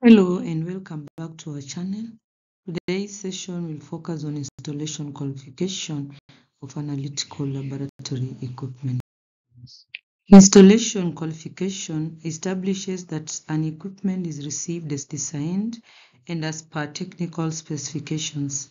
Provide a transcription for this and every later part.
Hello and welcome back to our channel. Today's session will focus on installation qualification of analytical laboratory equipment. Installation qualification establishes that an equipment is received as designed and as per technical specifications,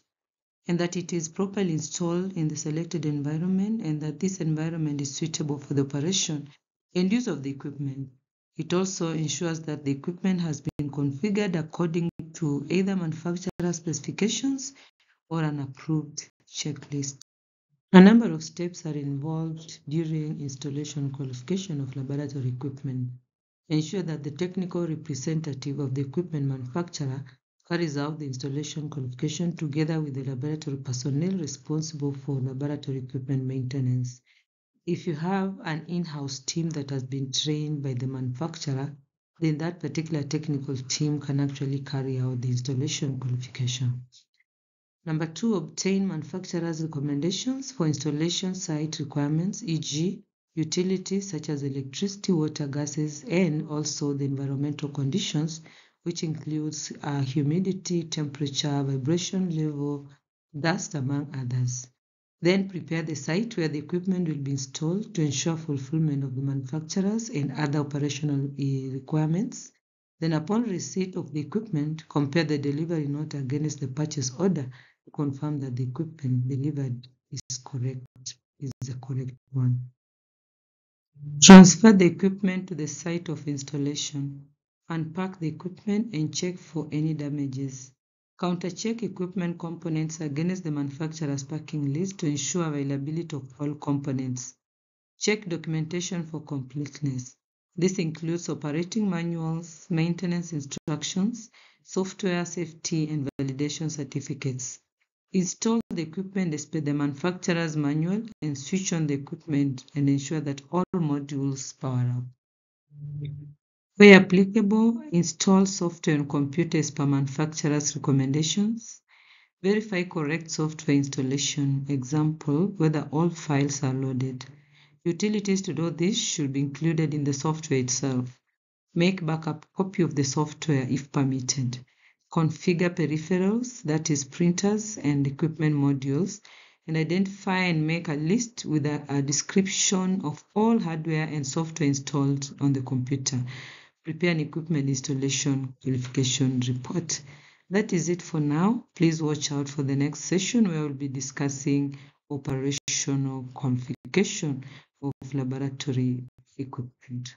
and that it is properly installed in the selected environment and that this environment is suitable for the operation and use of the equipment. It also ensures that the equipment has been configured according to either manufacturer specifications or an approved checklist. A number of steps are involved during installation qualification of laboratory equipment. Ensure that the technical representative of the equipment manufacturer carries out the installation qualification together with the laboratory personnel responsible for laboratory equipment maintenance. If you have an in-house team that has been trained by the manufacturer, then that particular technical team can actually carry out the installation qualification. Number 2, obtain manufacturer's recommendations for installation site requirements, e.g., utilities such as electricity, water, gases, and also the environmental conditions, which includes humidity, temperature, vibration level, dust, among others. Then prepare the site where the equipment will be installed to ensure fulfillment of the manufacturer's and other operational requirements. Then upon receipt of the equipment, compare the delivery note against the purchase order to confirm that the equipment delivered is the correct one. Transfer the equipment to the site of installation. Unpack the equipment and check for any damages. Counter-check equipment components against the manufacturer's packing list to ensure availability of all components. Check documentation for completeness. This includes operating manuals, maintenance instructions, software safety, and validation certificates. Install the equipment as per the manufacturer's manual and switch on the equipment and ensure that all modules power up. Where applicable, install software on computers per manufacturer's recommendations. Verify correct software installation, example, whether all files are loaded. Utilities to do this should be included in the software itself. Make backup copy of the software if permitted. Configure peripherals, that is printers and equipment modules, and identify and make a list with a description of all hardware and software installed on the computer. Prepare an equipment installation qualification report. That is it for now. Please watch out for the next session where we'll be discussing operational qualification of laboratory equipment.